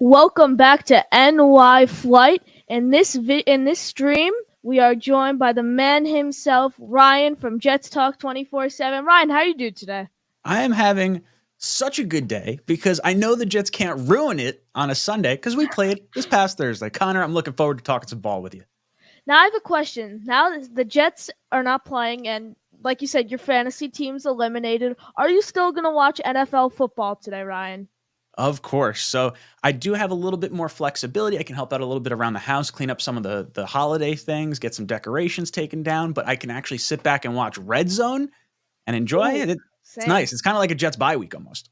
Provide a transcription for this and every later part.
Welcome back to NY Flight. In this stream, we are joined by the man himself, Ryan from Jets Talk 24/7. Ryan, how you doing today? I am having such a good day because I know the Jets can't ruin it on a Sunday because we played this past Thursday. Connor, I'm looking forward to talking some ball with you. Now I have a question. Now that the Jets are not playing, and like you said, your fantasy team's eliminated. Are you still gonna watch NFL football today, Ryan? Of course. So I do have a little bit more flexibility. I can help out a little bit around the house, clean up some of the holiday things, get some decorations taken down, but I can actually sit back and watch Red Zone and enjoy Ooh, it. It's same. nice. It's kind of like a Jets bye week almost.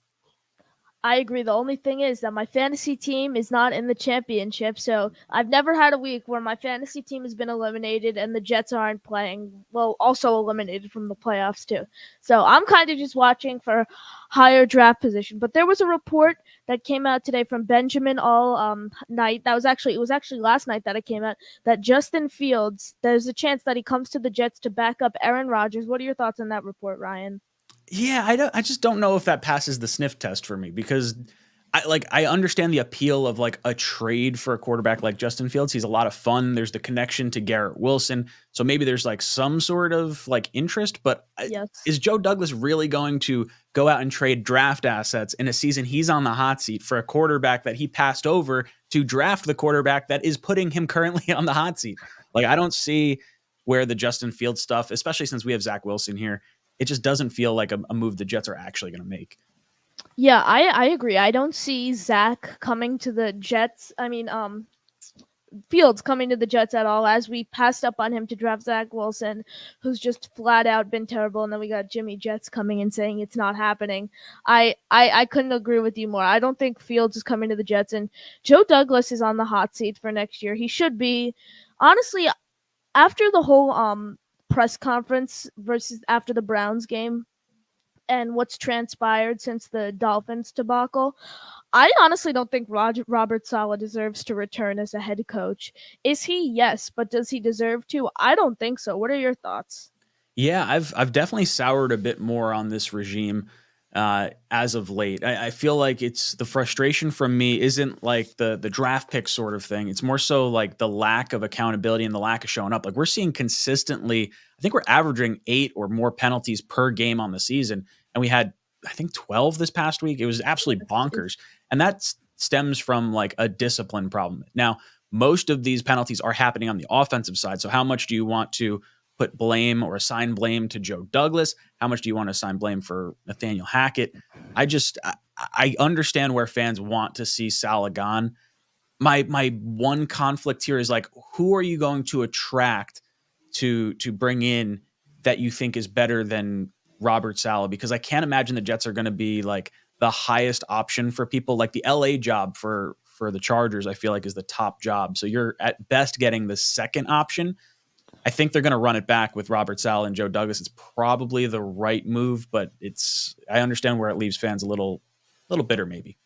I agree. The only thing is that my fantasy team is not in the championship, so I've never had a week where my fantasy team has been eliminated and the Jets aren't playing. Well, also eliminated from the playoffs too. So I'm kind of just watching for higher draft position. But there was a report that came out today from Benjamin All Night. It was actually last night that it came out that Justin Fields. There's a chance that he comes to the Jets to back up Aaron Rodgers. What are your thoughts on that report, Ryan? Yeah, I just don't know if that passes the sniff test for me because I understand the appeal of like a trade for a quarterback like Justin Fields. He's a lot of fun. There's the connection to Garrett Wilson. So maybe there's like some sort of like interest, but Yes. is Joe Douglas really going to go out and trade draft assets in a season he's on the hot seat for a quarterback that he passed over to draft the quarterback that is putting him currently on the hot seat? Like I don't see where the Justin Fields stuff, especially since we have Zach Wilson here, it just doesn't feel like a move the Jets are actually going to make. Yeah, I agree. I don't see Zach coming to the Jets. Fields coming to the Jets at all, as we passed up on him to draft Zach Wilson, who's just flat out been terrible, and then we got Jimmy Jets coming and saying it's not happening. I couldn't agree with you more. I don't think Fields is coming to the Jets, and Joe Douglas is on the hot seat for next year. He should be. Honestly, after the whole press conference versus after the Browns game and what's transpired since the Dolphins debacle, I honestly don't think Robert Saleh deserves to return as a head coach. Is he? Yes, but does he deserve to? I don't think so. What are your thoughts? Yeah, I've definitely soured a bit more on this regime as of late. I feel like it's the frustration from me isn't like the draft pick sort of thing. It's more so like the lack of accountability and the lack of showing up. Like we're seeing consistently, I think we're averaging 8 or more penalties per game on the season, and we had I think 12 this past week. It was absolutely bonkers, and that stems from like a discipline problem. Now, most of these penalties are happening on the offensive side. So how much do you want to put blame or assign blame to Joe Douglas? How much do you want to assign blame for Nathaniel Hackett? I understand where fans want to see Salah gone. My one conflict here is like, who are you going to attract to bring in that you think is better than Robert Saleh? Because I can't imagine the Jets are going to be like the highest option for people. Like the LA job for the Chargers, I feel like is the top job. So you're at best getting the second option. I think they're going to run it back with Robert Saleh and Joe Douglas. It's probably the right move, but I understand where it leaves fans a little bitter maybe.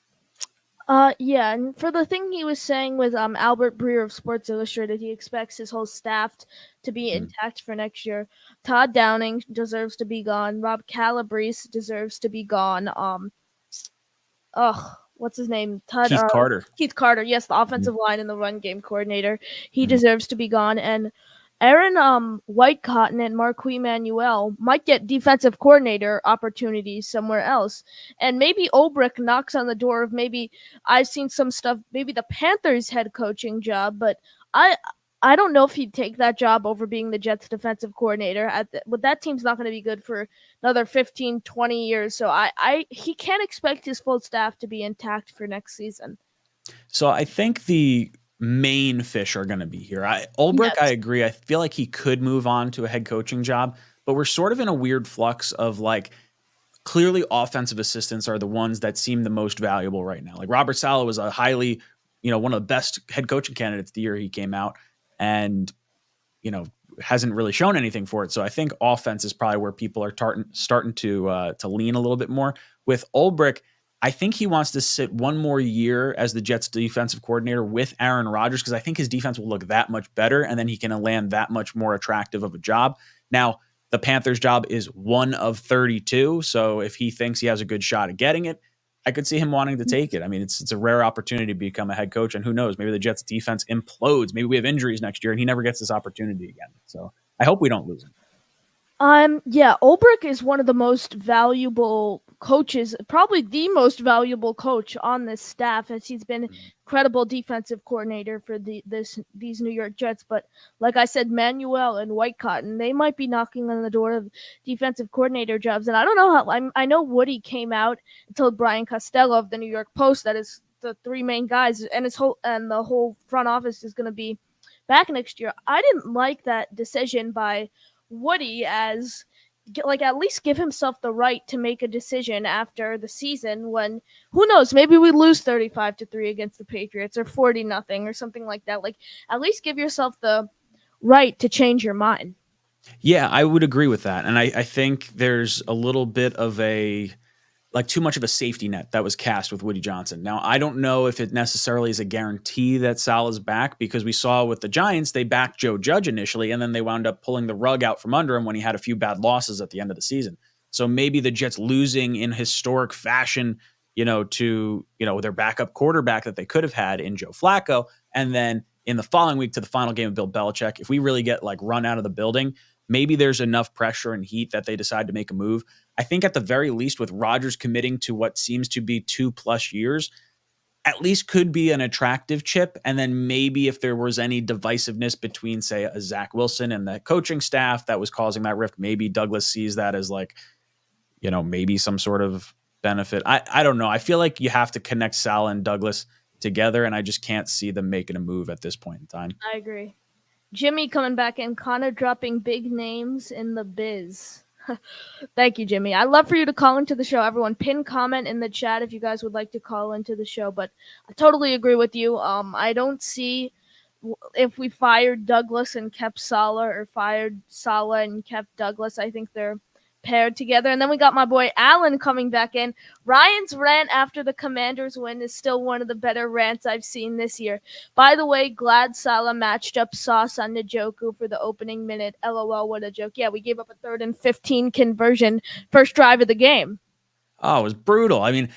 Yeah, and for the thing he was saying with Albert Breer of Sports Illustrated, he expects his whole staff to be Hmm. intact for next year. Todd Downing deserves to be gone. Rob Calabrese deserves to be gone. What's his name? Keith Carter. Keith Carter. Yes, the Mhm. offensive line and the run game coordinator. He Mhm. deserves to be gone. And Aaron Whitecotton and Marquis Manuel might get defensive coordinator opportunities somewhere else. And maybe Olbrich knocks on the door of maybe I've seen some stuff, maybe the Panthers head coaching job, but I I don't know if he'd take that job over being the Jets defensive coordinator. But that team's not going to be good for another 15, 20 years. So he can't expect his full staff to be intact for next season. So I think the main fish are going to be here. Ulbrich, I Yes. agree. I feel like he could move on to a head coaching job, but we're sort of in a weird flux of like clearly offensive assistants are the ones that seem the most valuable right now. Like Robert Saleh was a highly, one of the best head coaching candidates the year he came out, and you know hasn't really shown anything for it. So I think offense is probably where people are starting to lean a little bit more. With Ulbrich, I think he wants to sit one more year as the Jets defensive coordinator with Aaron Rodgers because I think his defense will look that much better, and then he can land that much more attractive of a job. Now, the Panthers job is one of 32. So if he thinks he has a good shot at getting it, I could see him wanting to take it. I mean, it's a rare opportunity to become a head coach, and who knows? Maybe the Jets' defense implodes. Maybe we have injuries next year, and he never gets this opportunity again. So I hope we don't lose him. Yeah, Ulbrich is one of the most valuable coaches, probably the most valuable coach on this staff, as he's been incredible defensive coordinator for these New York Jets. But like I said, Manuel and White Cotton, they might be knocking on the door of defensive coordinator jobs. And I don't know how. I know Woody came out and told Brian Costello of the New York Post that is the three main guys and the whole front office is going to be back next year. I didn't like that decision by Woody as at least give himself the right to make a decision after the season when who knows, maybe we lose 35-3 against the Patriots or 40-0 or something like that. Like at least give yourself the right to change your mind. Yeah, I would agree with that. And I think there's a little bit of too much of a safety net that was cast with Woody Johnson. Now, I don't know if it necessarily is a guarantee that Saleh's back, because we saw with the Giants, they backed Joe Judge initially, and then they wound up pulling the rug out from under him when he had a few bad losses at the end of the season. So maybe the Jets losing in historic fashion, to their backup quarterback that they could have had in Joe Flacco, and then in the following week to the final game of Bill Belichick, if we really get run out of the building, maybe there's enough pressure and heat that they decide to make a move. I think at the very least, with Rodgers committing to what seems to be 2+ years, at least could be an attractive chip. And then maybe if there was any divisiveness between, say, a Zach Wilson and the coaching staff that was causing that rift, maybe Douglas sees that as maybe some sort of benefit. I don't know. I feel like you have to connect Saleh and Douglas together, and I just can't see them making a move at this point in time. I agree. Jimmy coming back in, Connor dropping big names in the biz. Thank you, Jimmy. I'd love for you to call into the show. Everyone, pin comment in the chat if you guys would like to call into the show. But I totally agree with you. I don't see if we fired Douglas and kept Saleh or fired Saleh and kept Douglas. I think they're paired together. And then we got my boy Alan coming back in. Ryan's rant after the Commanders win is still one of the better rants I've seen this year. By the way, glad Saleh matched up Sauce on Njoku for the opening minute. LOL, what a joke. Yeah, we gave up a 3rd and 15 conversion first drive of the game. Oh, it was brutal. I mean,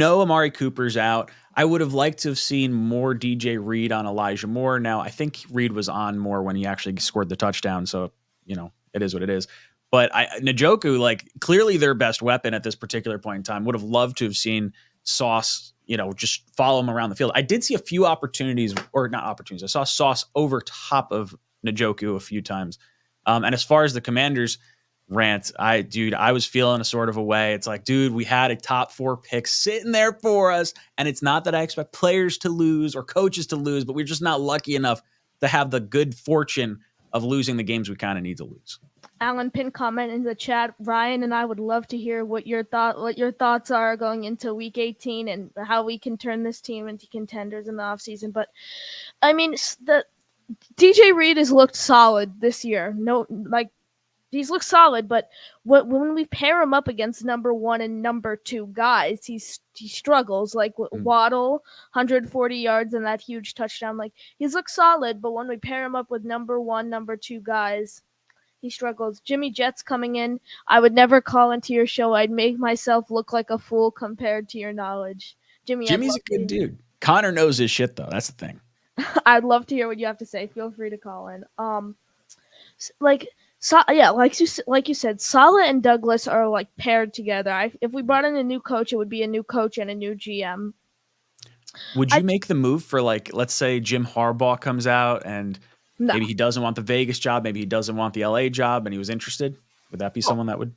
Amari Cooper's out. I would have liked to have seen more DJ Reed on Elijah Moore. Now, I think Reed was on more when he actually scored the touchdown, so, it is what it is. But Njoku, clearly their best weapon at this particular point in time. Would have loved to have seen Sauce, just follow him around the field. I did see a few opportunities, or not opportunities. I saw Sauce over top of Njoku a few times. And as far as the Commanders rant, I was feeling a sort of a way. It's like, dude, we had a top 4 pick sitting there for us. And it's not that I expect players to lose or coaches to lose, but we're just not lucky enough to have the good fortune of losing the games we kind of need to lose. Alan, pin comment in the chat. Ryan and I would love to hear what your thoughts are going into Week 18 and how we can turn this team into contenders in the offseason. But I mean, the DJ Reed has looked solid this year. He's looked solid, but when we pair him up against number 1 and number 2 guys, he struggles. Waddle, 140 yards and that huge touchdown. He's looked solid, but when we pair him up with number 1, number 2 guys, he struggles. Jimmy Jets coming in. I would never call into your show. I'd make myself look like a fool compared to your knowledge. Jimmy's a good dude. Connor knows his shit, though. That's the thing. I'd love to hear what you have to say. Feel free to call in. Like you said, Saleh and Douglas are paired together. If we brought in a new coach, it would be a new coach and a new GM. Would you make the move for let's say Jim Harbaugh comes out and no. Maybe he doesn't want the Vegas job, maybe he doesn't want the LA job, and he was interested? Would that be someone that would?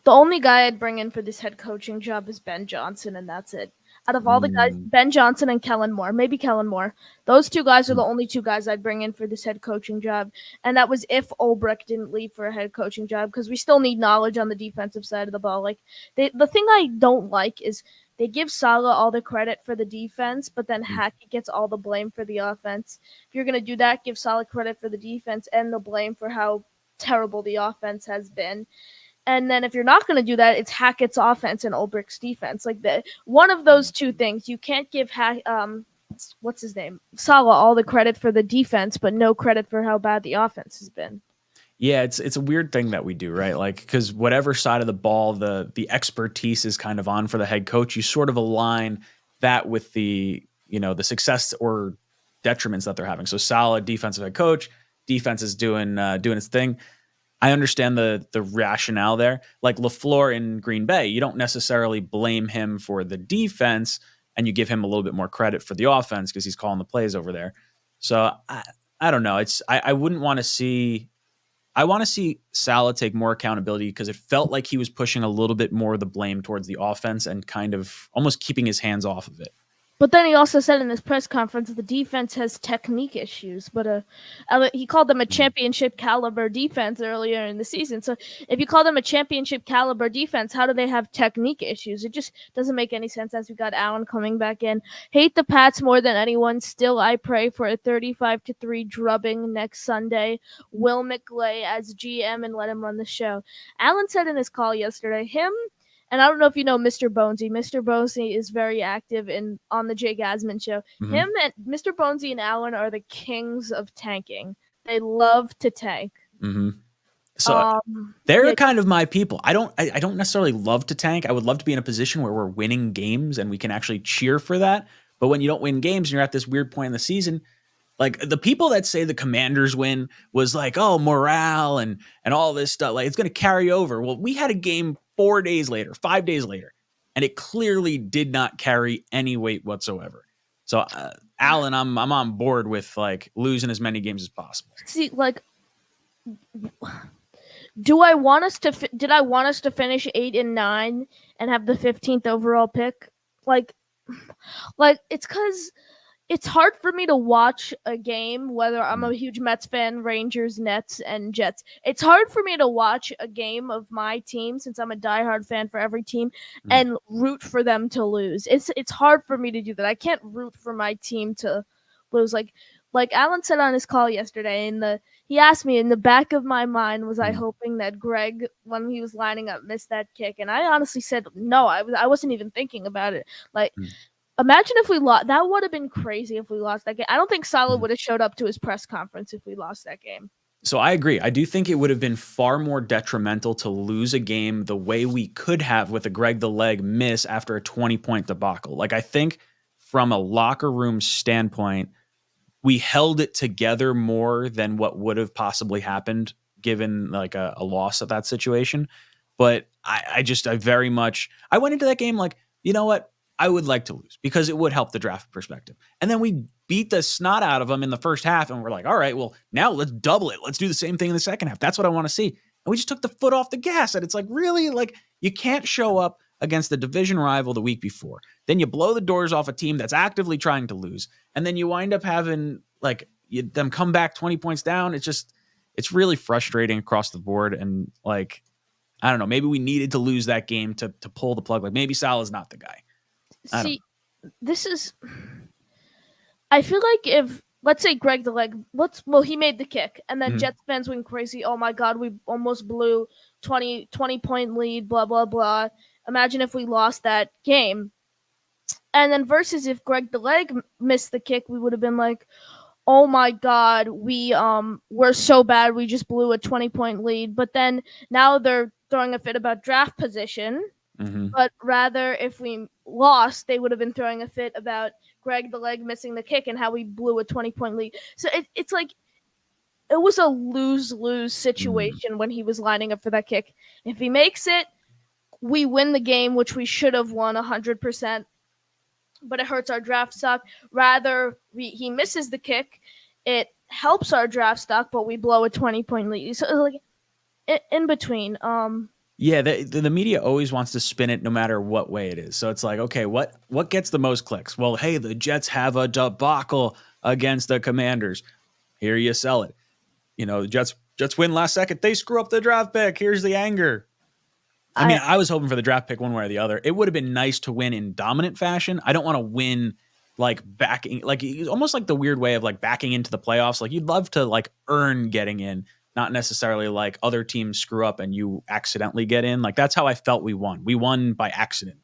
The only guy I'd bring in for this head coaching job is Ben Johnson, and that's it. Out of all the guys, Ben Johnson and Kellen Moore, maybe Kellen Moore. Those 2 guys are the only 2 guys I'd bring in for this head coaching job. And that was if Ulbrich didn't leave for a head coaching job, because we still need knowledge on the defensive side of the ball. The thing I don't like is they give Saleh all the credit for the defense, but then Hackett gets all the blame for the offense. If you're going to do that, give Saleh credit for the defense and the blame for how terrible the offense has been. And then if you're not going to do that, it's Hackett's offense and Ulbrich's defense. One of those 2 things. You can't give what's his name, Saleh, all the credit for the defense, but no credit for how bad the offense has been. Yeah, it's a weird thing that we do, right? Like, because whatever side of the ball the expertise is kind of on for the head coach, you sort of align that with the success or detriments that they're having. So Saleh, defensive head coach, defense is doing its thing. I understand the rationale there. Like LaFleur in Green Bay, you don't necessarily blame him for the defense, and you give him a little bit more credit for the offense because he's calling the plays over there. So I don't know. I wouldn't want to see. I want to see Saleh take more accountability because it felt like he was pushing a little bit more of the blame towards the offense and kind of almost keeping his hands off of it. But then he also said in this press conference the defense has technique issues. But he called them a championship caliber defense earlier in the season. So if you call them a championship caliber defense, how do they have technique issues? It just doesn't make any sense. As we got Allen coming back in, hate the Pats more than anyone. Still, I pray for a 35-3 drubbing next Sunday. Will McClay as GM and let him run the show. Allen said in his call yesterday, and I don't know if you know Mr. Bonesy. Mr. Bonesy is very active on the Jay Gasman show. Mm-hmm. Him and Mr. Bonesy and Allen are the kings of tanking. They love to tank. Mm-hmm. So they're kind of my people. I don't necessarily love to tank. I would love to be in a position where we're winning games and we can actually cheer for that. But when you don't win games and you're at this weird point in the season, like the people that say the Commanders win was like, oh, morale and all this stuff, like it's going to carry over. Well, we had a game 5 days later, and it clearly did not carry any weight whatsoever. So, Allen, I'm on board with like losing as many games as possible. See, like, did I want us to finish 8-9 and have the 15th overall pick? Like it's because it's hard for me to watch a game, whether I'm a huge Mets fan, Rangers, Nets, and Jets. It's hard for me to watch a game of my team, since I'm a diehard fan for every team, and root for them to lose. It's hard for me to do that. I can't root for my team to lose. Like Allen said on his call yesterday, he asked me, in the back of my mind, was I hoping that Greg, when he was lining up, missed that kick? And I honestly said no. I wasn't even thinking about it. Like. Imagine if we lost. That would have been crazy if we lost that game. I don't think Saleh would have showed up to his press conference if we lost that game. So I agree. I do think it would have been far more detrimental to lose a game the way we could have with a Greg the Leg miss after a 20-point debacle. Like, I think from a locker room standpoint, we held it together more than what would have possibly happened given like a loss of that situation. But I went into that game like, you know what? I would like to lose because it would help the draft perspective. And then we beat the snot out of them in the first half, and we're like, all right, well, now let's double it. Let's do the same thing in the second half. That's what I want to see. And we just took the foot off the gas. And it's like, really? Like, you can't show up against the division rival the week before. Then you blow the doors off a team that's actively trying to lose. And then you wind up having them come back 20 points down. It's really frustrating across the board. And like, I don't know, maybe we needed to lose that game to pull the plug. Like, maybe Saleh's not the guy. See, I feel like if, let's say Greg the Leg, he made the kick, and then Jets fans went crazy. Oh my God, we almost blew 20-point lead, blah, blah, blah. Imagine if we lost that game. And then versus if Greg the Leg missed the kick, we would have been like, oh my God, we're so bad, we just blew a 20-point lead. But then now they're throwing a fit about draft position. But rather, if we lost, they would have been throwing a fit about Greg the Leg missing the kick and how we blew a 20-point lead. So it's like it was a lose-lose situation when he was lining up for that kick. If he makes it, we win the game, which we should have won 100%. But it hurts our draft stock. Rather, he misses the kick, it helps our draft stock, but we blow a 20-point lead. So like in between. Yeah, the media always wants to spin it no matter what way it is. So it's like, okay, what gets the most clicks? Well, hey, the Jets have a debacle against the Commanders. Here you sell it. You know, Jets win last second. They screw up the draft pick. Here's the anger. I mean, I was hoping for the draft pick one way or the other. It would have been nice to win in dominant fashion. I don't want to win like backing, like almost like the weird way of like backing into the playoffs. Like you'd love to like earn getting in. Not necessarily like other teams screw up and you accidentally get in. Like that's how I felt we won. We won by accident.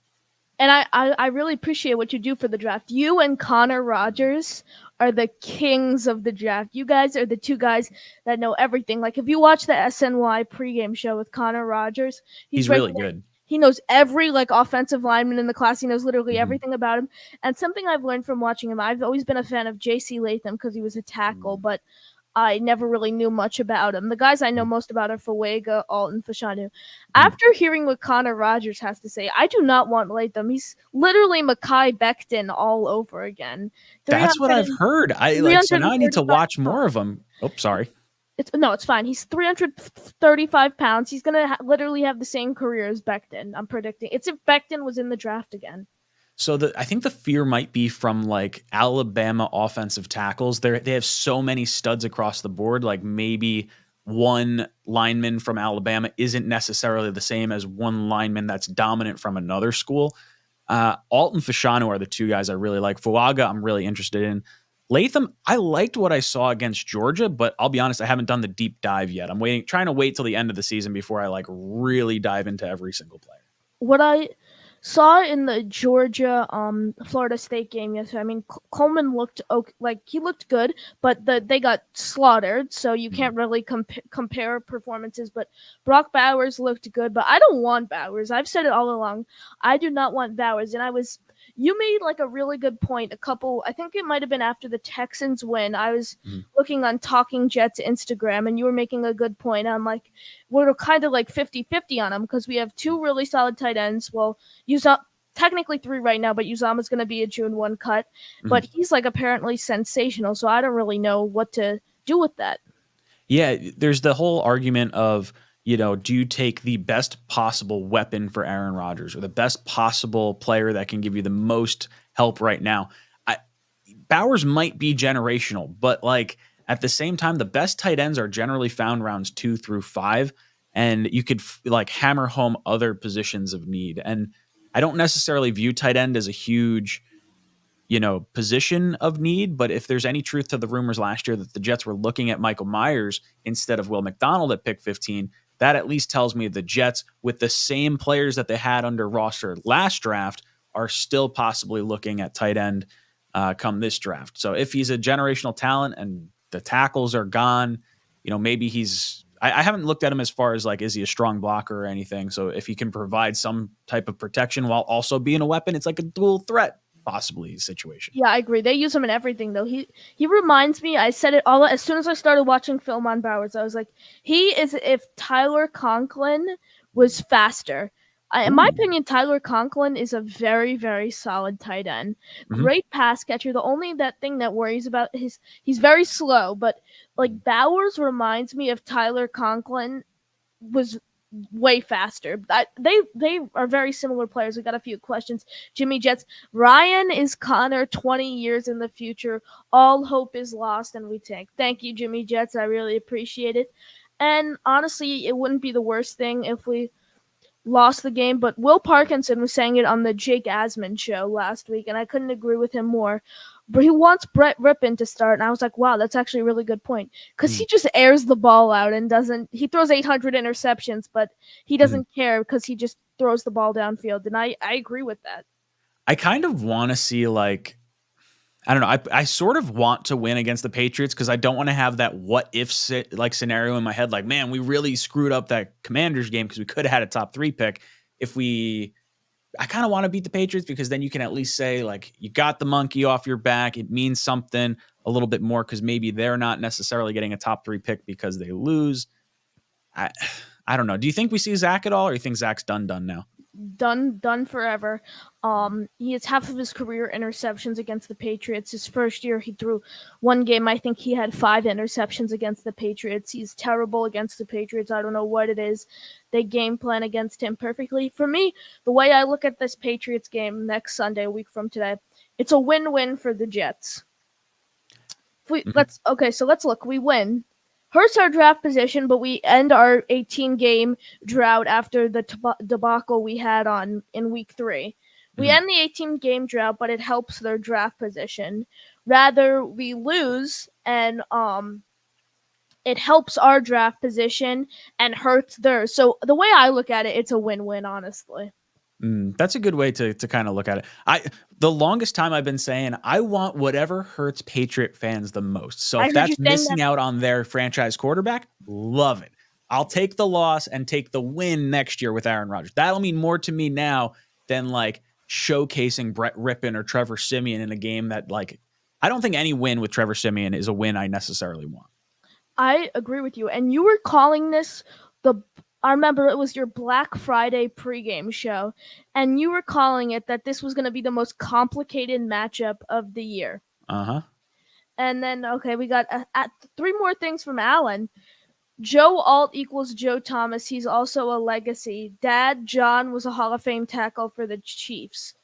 And I really appreciate what you do for the draft. You and Connor Rogers are the kings of the draft. You guys are the two guys that know everything. Like if you watch the SNY pregame show with Connor Rogers, he's He's breaking really good. he knows every like offensive lineman in the class. He knows literally Mhm. everything about him. And something I've learned from watching him, I've always been a fan of JC Latham because he was a tackle, but I never really knew much about him. The guys I know Mhm. most about are Fuega, Alton, Fashanu. Mhm. After hearing what Connor Rogers has to say, I do not want Latham. He's literally Mackay Becton all over again. That's what 300 I've and heard. I like so now I need to 335 watch more of him. Oh, sorry. it's fine. He's 335 pounds. He's gonna literally have the same career as Becton. I'm predicting. It's if Becton was in the draft again. So I think the fear might be from like Alabama offensive tackles. They have so many studs across the board. Like maybe one lineman from Alabama isn't necessarily the same as one lineman that's dominant from another school. Alton Fashanu are the two guys I really like. Fuaga, I'm really interested in. Latham, I liked what I saw against Georgia, but I'll be honest, I haven't done the deep dive yet. I'm trying to wait till the end of the season before I like really dive into every single player. What I saw in the Georgia Florida State game yesterday, I mean Coleman looked okay, like he looked good, but they got slaughtered, so you can't really compare performances. But Brock Bowers looked good, but I don't want Bowers. I've said it all along. I do not want Bowers, and you made like a really good point. I think it might have been after the Texans win. I was looking on Talking Jets Instagram, and you were making a good point. I'm like, we're kind of like 50-50 on them because we have two really solid tight ends. Well, technically three right now, but Uzama's going to be a June 1 cut. But he's like apparently sensational, so I don't really know what to do with that. Yeah, there's the whole argument of, do you take the best possible weapon for Aaron Rodgers or the best possible player that can give you the most help right now? Bowers might be generational, but like at the same time, the best tight ends are generally found rounds 2 through 5, and you could like hammer home other positions of need. And I don't necessarily view tight end as a huge position of need. But if there's any truth to the rumors last year that the Jets were looking at Michael Myers instead of Will McDonald at pick 15, that at least tells me the Jets, with the same players that they had under roster last draft, are still possibly looking at tight end come this draft. So if he's a generational talent and the tackles are gone, maybe I haven't looked at him as far as like, is he a strong blocker or anything? So if he can provide some type of protection while also being a weapon, it's like a dual threat possibly situation. Yeah, I agree. They use him in everything, though. He reminds me. I said it all as soon as I started watching film on Bowers. I was like, he is if Tyler Conklin was faster. In my opinion, Tyler Conklin is a very, very solid tight end. Great pass catcher. The only thing that worries about he's very slow, but like Bowers reminds me of Tyler Conklin was way faster. They are very similar players. We got a few questions. Jimmy Jets. Ryan is Connor 20 years in the future. All hope is lost and we tank. Thank you, Jimmy Jets. I really appreciate it. And honestly, it wouldn't be the worst thing if we lost the game, but Will Parkinson was saying it on the Jake Asman show last week, and I couldn't agree with him more. But he wants Brett Rippon to start, and I was like, wow, that's actually a really good point. Because he just airs the ball out and he throws 800 interceptions, but he doesn't care because he just throws the ball downfield, and I agree with that. I kind of want to see like, I don't know. I sort of want to win against the Patriots because I don't want to have that what if scenario in my head. Like, man, we really screwed up that Commanders game because we could have had a top 3 pick. I kind of want to beat the Patriots because then you can at least say like, you got the monkey off your back. It means something a little bit more because maybe they're not necessarily getting a top 3 pick because they lose. I don't know. Do you think we see Zach at all, or do you think Zach's done now? Done forever. He has half of his career interceptions against the Patriots. His first year, he threw one game. I think he had 5 interceptions against the Patriots. He's terrible against the Patriots. I don't know what it is. They game plan against him perfectly. For me, the way I look at this Patriots game next Sunday, a week from today, it's a win-win for the Jets. Let's look. We win. Hurts our draft position, but we end our 18-game drought after the debacle we had in week 3. We end the 18-game drought, but it helps their draft position. Rather, we lose, and it helps our draft position and hurts theirs. So the way I look at it, it's a win-win, honestly. That's a good way to kind of look at it. The longest time I've been saying I want whatever hurts Patriot fans the most. So I if heard you that's saying that. missing out on their franchise quarterback, love it. I'll take the loss and take the win next year with Aaron Rodgers. That'll mean more to me now than like showcasing Brett Rippon or Trevor Siemian in a game that like I don't think any win with Trevor Siemian is a win I necessarily want. I agree with you. And you were calling this the I remember it was your Black Friday pregame show, and you were calling it that this was going to be the most complicated matchup of the year. Uh-huh. And then, okay, we got three more things from Alan. Joe Alt equals Joe Thomas. He's also a legacy. Dad John was a Hall of Fame tackle for the Chiefs.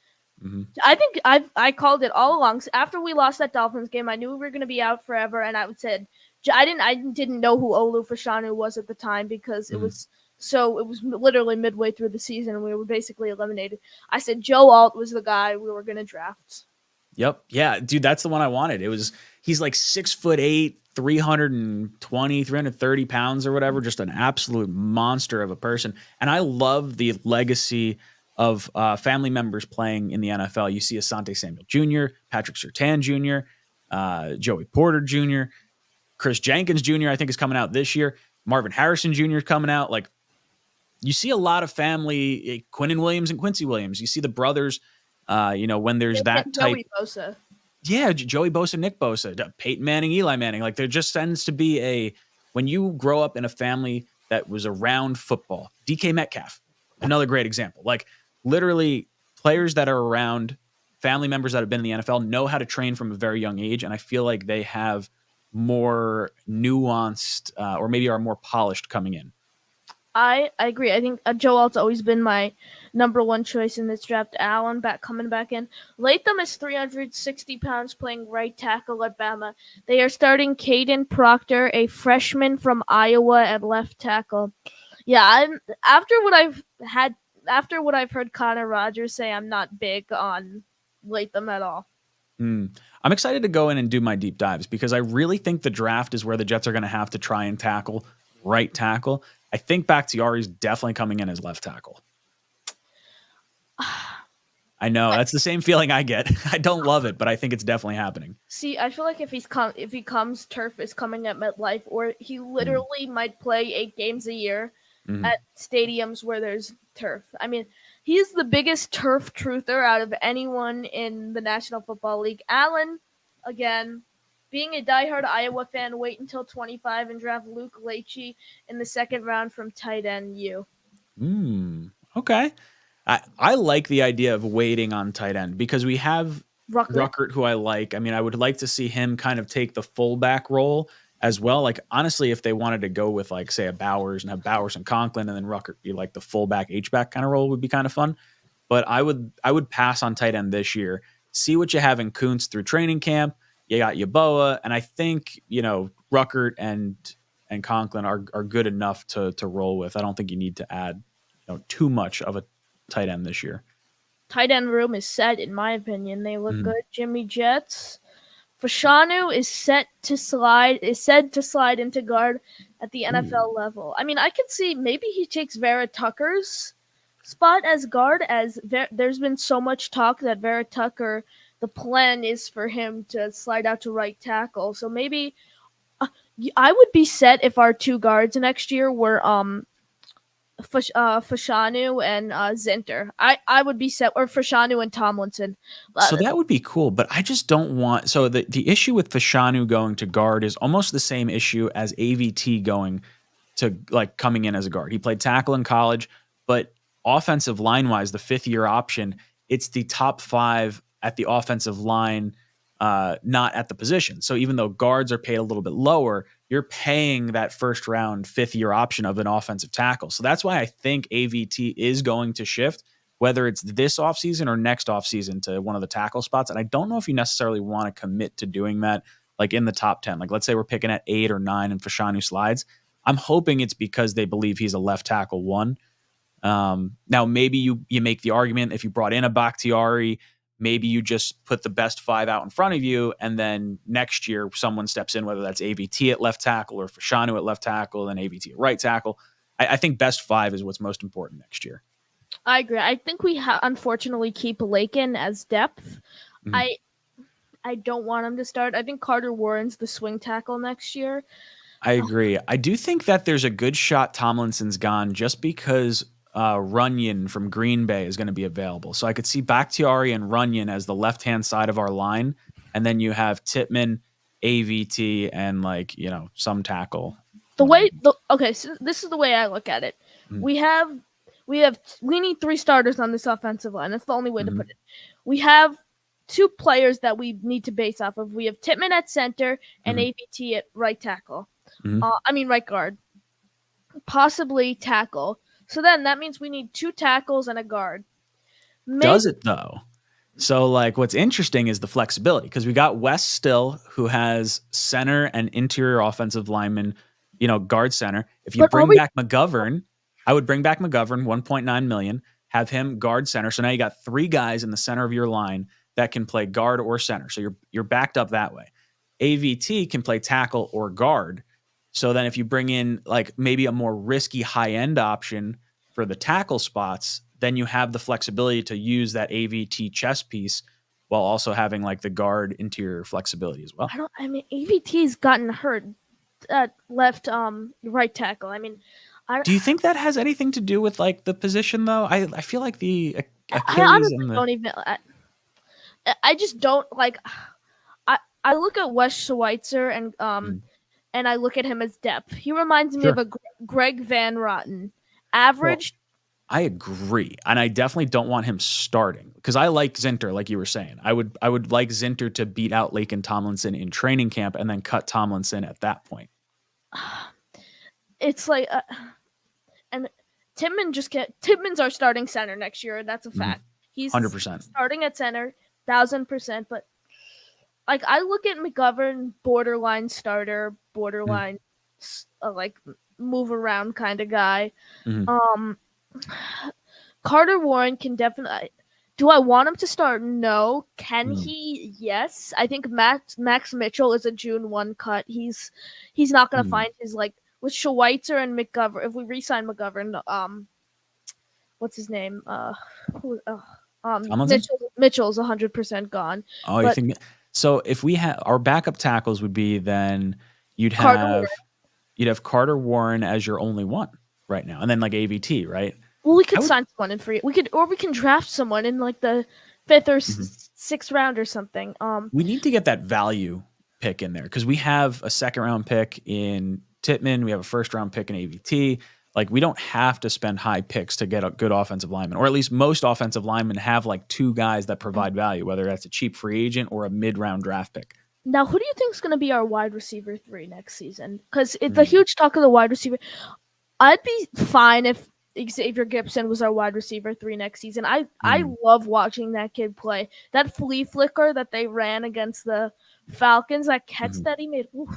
Mm-hmm. I think I called it all along. After we lost that Dolphins game, I knew we were going to be out forever, and I said I didn't know who Olu Fashanu was at the time because it was literally midway through the season and we were basically eliminated. I said Joe Alt was the guy we were going to draft. Yep. Yeah, dude, that's the one I wanted. He's like 6'8", 320, 330 pounds or whatever, just an absolute monster of a person. And I love the legacy of family members playing in the NFL. You see Asante Samuel Jr., Patrick Surtain Jr., Joey Porter Jr., Chris Jenkins Jr. I think is coming out this year. Marvin Harrison Jr. is coming out. Like, you see a lot of family, Quinnen Williams and Quincy Williams. You see the brothers, when there's that type. Joey Bosa. Yeah, Joey Bosa, Nick Bosa, Peyton Manning, Eli Manning. Like, there just tends to be when you grow up in a family that was around football. DK Metcalf, another great example. Like, literally, players that are around family members that have been in the NFL know how to train from a very young age, and I feel like they have more nuanced or maybe are more polished coming in. I agree. I think Joe Alt's always been my number one choice in this draft. Allen coming back in. Latham is 360 pounds, playing right tackle at Bama. They are starting Caden Proctor, a freshman from Iowa, at left tackle. Yeah, after what I've heard Connor Rogers say, I'm not big on Latham at all. I'm excited to go in and do my deep dives because I really think the draft is where the Jets are going to have to try and tackle right tackle. I think Bakhtiari's definitely coming in as left tackle. I know that's the same feeling I get. I don't love it, but I think it's definitely happening. See, I feel like if he comes, turf is coming at MetLife, or he literally might play 8 games a year at stadiums where there's turf. I mean, he's the biggest turf truther out of anyone in the National Football League. Allen, again, being a diehard Iowa fan, wait until 25 and draft Luke Leitchi in the second round from tight end U. Okay. I like the idea of waiting on tight end because we have Ruckert, who I like. I mean, I would like to see him kind of take the fullback role as well. Like, honestly, if they wanted to go with, like, say, a Bowers and have Bowers and Conklin and then Ruckert be like the fullback, H-back kind of role would be kind of fun. But I would pass on tight end this year. See what you have in Kuntz through training camp. You got Yeboah, and I think, Ruckert and Conklin are good enough to roll with. I don't think you need to add too much of a tight end this year. Tight end room is set, in my opinion. They look good. Jimmy Jets. Fashanu is said to slide into guard at the NFL level. I mean, I could see maybe he takes Vera Tucker's spot as guard, as there's been so much talk that Vera Tucker, the plan is for him to slide out to right tackle. So maybe I would be set if our 2 guards next year were Fashanu and Zinter. I would be set, or Fashanu and Tomlinson. So that would be cool, but I just don't want. So the issue with Fashanu going to guard is almost the same issue as AVT going to, like, coming in as a guard. He played tackle in college, but offensive line wise, the 5th-year option, it's the top 5 at the offensive line, not at the position. So even though guards are paid a little bit lower, you're paying that first round 5th-year option of an offensive tackle. So that's why I think AVT is going to shift, whether it's this offseason or next offseason, to one of the tackle spots. And I don't know if you necessarily want to commit to doing that, like, in the top 10. Like, let's say we're picking at 8 or 9 and Fashanu slides. I'm hoping it's because they believe he's a left tackle 1. Now, maybe you make the argument if you brought in a Bakhtiari, maybe you just put the best 5 out in front of you, and then next year someone steps in, whether that's AVT at left tackle or Fashanu at left tackle, then AVT at right tackle. I think best 5 is what's most important next year. I agree. I think we unfortunately keep Lakin as depth. Mhm. I I don't want him to start. I think Carter Warren's the swing tackle next year. I agree. I do think that there's a good shot Tomlinson's gone just because Runyon from Green Bay is going to be available. So I could see Bakhtiari and Runyon as the left hand side of our line, and then you have Tippmann, AVT, and like some tackle. Whatever. Okay, so this is the way I look at it. Mhm. We have we need 3 starters on this offensive line. That's the only way to Mhm. put it. We have 2 players that we need to base off of. We have Tippmann at center and Mhm. AVT at right tackle. Mhm. Right guard, possibly tackle. So then that means we need 2 tackles and a guard. Maybe Does it though? So like what's interesting is the flexibility because we got Wes Still who has center and interior offensive lineman, guard center. If you but are bring we back McGovern, I would bring back McGovern, 1.9 million, have him guard center. So now you got 3 guys in the center of your line that can play guard or center. So you're backed up that way. AVT can play tackle or guard. So then if you bring in like maybe a more risky high end option for the tackle spots, then you have the flexibility to use that AVT chess piece while also having like the guard interior flexibility as well. AVT's gotten hurt at left right tackle. I Do you think that has anything to do with like the position though? I feel like the I Achilles honestly and the don't even I just don't like I look at Wes Schweitzer Mm, and I look at him as depth. He reminds me of sure. a Greg Van Rotten. Well, Average, I agree, and I definitely don't want him starting because I like Zinter, like you were saying. I would like Zinter to beat out Laken Tomlinson in training camp and then cut Tomlinson at that point. it's like and Tippmann's our starting center next year. That's a Mhm. fact. He's 100%. starting at center, 1,000%. But like I look at McGovern, borderline starter, Mhm. borderline like move around kind of guy. Mhm. Um, Carter Warren can definitely. Do I want him to start? No. Can Mhm. he? Yes. I think Max Mitchell is a June 1 cut. He's not gonna Mhm. find his like with Schweitzer and McGovern. If we re-sign McGovern, what's his name? Tomlinson? Mitchell's 100% gone. Oh, you But think so if we had our backup tackles would be then you'd Carter have Warren. you'd have Carter Warren as your only one right now, and then like AVT, right? Well, we I could would sign someone in free. We can draft someone in like the 5th or Mhm. 6th round or something. We need to get that value pick in there because we have a second round pick in Tittman, we have a first round pick in AVT. Like we don't have to spend high picks to get a good offensive lineman, or at least most offensive linemen have like 2 guys that provide value, whether that's a cheap free agent or a mid round draft pick. Now, who do you think is going to be our wide receiver 3 next season? Because it's a Mm. huge talk of the wide receiver. I'd be fine if Xavier Gibson was our wide receiver 3 next season. I Mm. love watching that kid play. That flea flicker that they ran against the Falcons, that catch Mhm. that he made. Oof.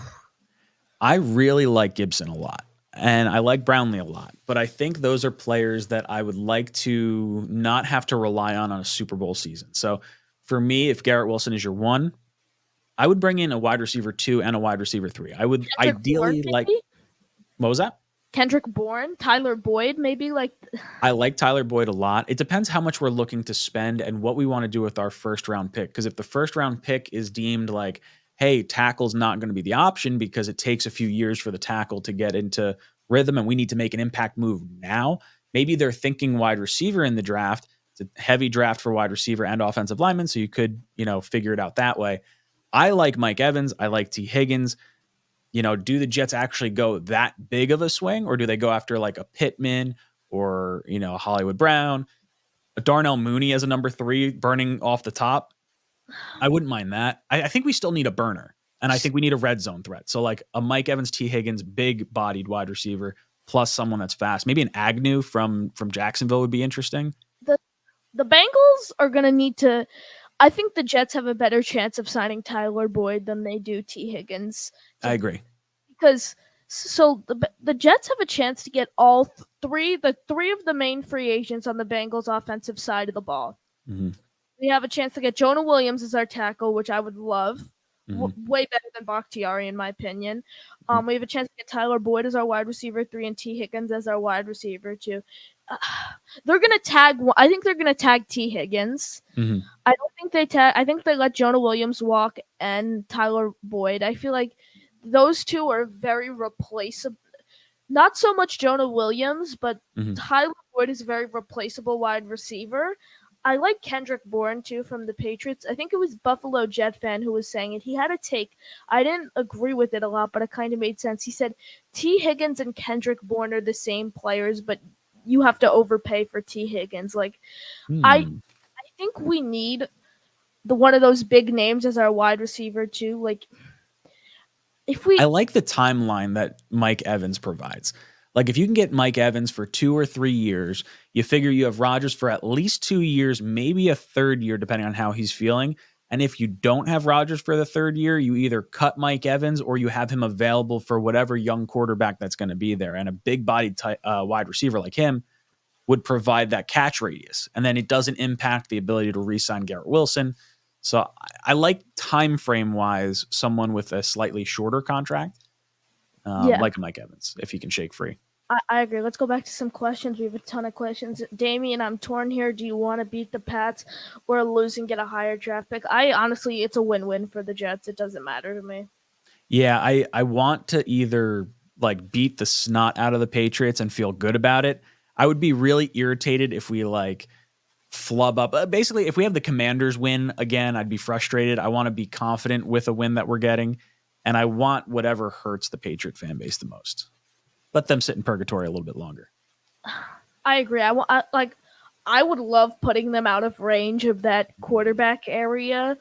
I really like Gibson a lot. And I like Brownlee a lot, but I think those are players that I would like to not have to rely on a Super Bowl season. So for me, if Garrett Wilson is your one, I would bring in a wide receiver 2 and a wide receiver 3. I would Kendrick Bourne, ideally like maybe? what was that? Kendrick Bourne, Tyler Boyd, maybe like I like Tyler Boyd a lot. It depends how much we're looking to spend and what we want to do with our first round pick. Because if the first round pick is deemed like, hey, tackle's not going to be the option because it takes a few years for the tackle to get into rhythm and we need to make an impact move now, maybe they're thinking wide receiver in the draft. It's a heavy draft for wide receiver and offensive linemen. So you could, figure it out that way. I like Mike Evans. I like T. Higgins. Do the Jets actually go that big of a swing, or do they go after like a Pittman or Hollywood Brown, a Darnell Mooney as a number 3 burning off the top? I wouldn't mind that. I think we still need a burner, and I think we need a red zone threat. So like a Mike Evans, T. Higgins, big bodied wide receiver plus someone that's fast. Maybe an Agnew from Jacksonville would be interesting. the the Bengals are gonna need to. I think the Jets have a better chance of signing Tyler Boyd than they do T. Higgins I to agree. because the Jets have a chance to get all three of the main free agents on the Bengals offensive side of the ball. Hmm. We have a chance to get Jonah Williams as our tackle, which I would love. Hmm. Way better than Bakhtiari, in my opinion. Hmm. We have a chance to get Tyler Boyd as our wide receiver 3 and T. Higgins as our wide receiver 2. they're gonna tag. I think they're gonna tag T Higgins. Mhm. I don't think they tag. I think they let Jonah Williams walk and Tyler Boyd. I feel like those two are very replaceable. Not so much Jonah Williams, but Mhm. Tyler Boyd is a very replaceable wide receiver. I like Kendrick Bourne too from the Patriots. I think it was Buffalo Jet fan who was saying it. He had a take. I didn't agree with it a lot, but it kind of made sense. He said T. Higgins and Kendrick Bourne are the same players, but you have to overpay for T. Higgins. Like I Hmm. think we need the one of those big names as our wide receiver too. Like if I we like the timeline that Mike Evans provides. Like if you can get Mike Evans for 2 or 3 years, you figure you have Rodgers for at least 2 years, maybe a third year depending on how he's feeling. And if you don't have Rodgers for the third year, you either cut Mike Evans or you have him available for whatever young quarterback that's going to be there. And a big bodied wide receiver like him would provide that catch radius. And then it doesn't impact the ability to re-sign Garrett Wilson. So I like time frame wise someone with a slightly shorter contract, yeah, like Mike Evans, if he can shake free. I agree. Let's go back to some questions. We have a ton of questions. Damien, I'm torn here. Do you want to beat the Pats or lose and get a higher draft pick? I honestly, it's a win-win for the Jets. It doesn't matter to me. Yeah, I want to either like beat the snot out of the Patriots and feel good about it. I would be really irritated if we like flub up. Basically, if we have the Commanders win again, I'd be frustrated. I want to be confident with a win that we're getting, and I want whatever hurts the Patriot fan base the most. Let them sit in purgatory a little bit longer. I agree. I would love putting them out of range of that quarterback area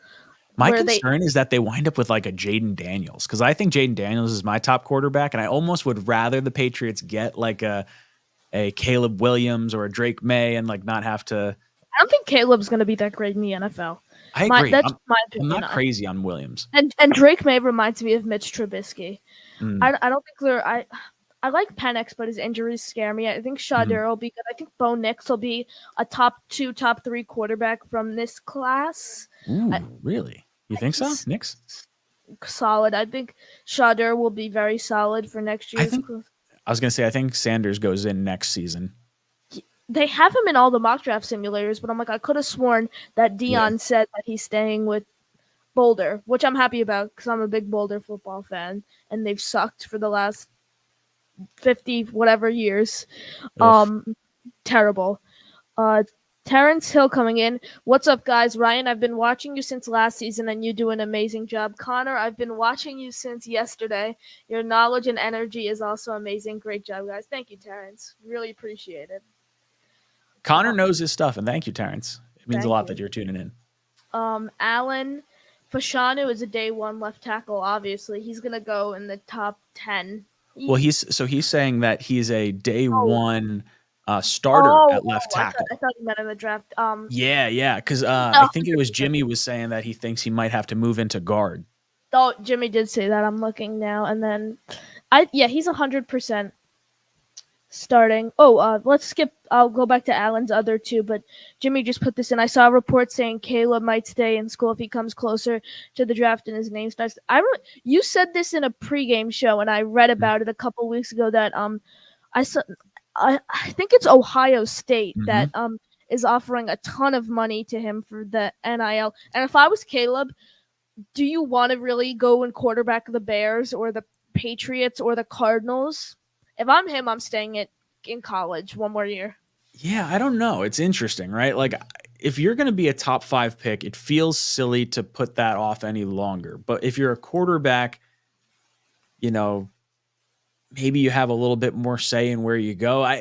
My where they. concern is that they wind up with like a Jaden Daniels because I think Jaden Daniels is my top quarterback, and I almost would rather the Patriots get like a Caleb Williams or a Drake May and like not have to. I don't think Caleb's going to be that great in the NFL. I agree. That's my I'm opinion. not crazy on Williams. And Drake May reminds me of Mitch Trubisky. Mm, I don't think they're. I like Penix, but his injuries scare me. I think mhm. Shadur will be good. I think Bo Nix will be a top 2, top 3 quarterback from this class. Ooh, I, really? You I think think so, he's Knicks? solid. I think Shadur will be very solid for next I year's think class. I was gonna say I think Sanders goes in next season. They have him in all the mock draft simulators, but I'm like, I could have sworn that Yeah. Dion said that he's staying with Boulder, which I'm happy about because I'm a big Boulder football fan, and they've sucked for the last 50 whatever years. Ugh. Terrible. Uh, Terrence Hill coming in. What's up, guys? Ryan, I've been watching you since last season, and you do an amazing job. Connor, I've been watching you since yesterday. Your knowledge and energy is also amazing. Great job, guys. Thank you, Terrence. Really appreciate it. Connor Uh, knows his stuff, and thank you, Terrence. It means a Thank lot you. that you're tuning in. Alan Fashanu is a day one left tackle. Obviously, he's gonna go in the top 10. Well, He, he's saying that he's a day oh, one starter at left I tackle. thought he meant in the draft. Yeah. Because I No, think it was Jimmy was saying that he thinks he might have to move into guard. oh, Jimmy did say that. I'm looking now, and then, he's 100% starting. Oh, let's skip. I'll go back to Allen's other two, but Jimmy just put this in. I saw a report saying Caleb might stay in school if he comes closer to the draft and his name starts. You said this in a pregame show, and I read Mm-hmm. about it a couple weeks ago that I saw. I think it's Ohio State that is offering a ton of money to him for the NIL. And if I was Caleb, do you want to really go and quarterback the Bears or the Patriots or the Cardinals? If I'm him, I'm staying in college one more year. Yeah, I don't know. It's interesting, right? Like, if you're going to be a top 5 pick, it feels silly to put that off any longer. But if you're a quarterback, you know, maybe you have a little bit more say in where you go.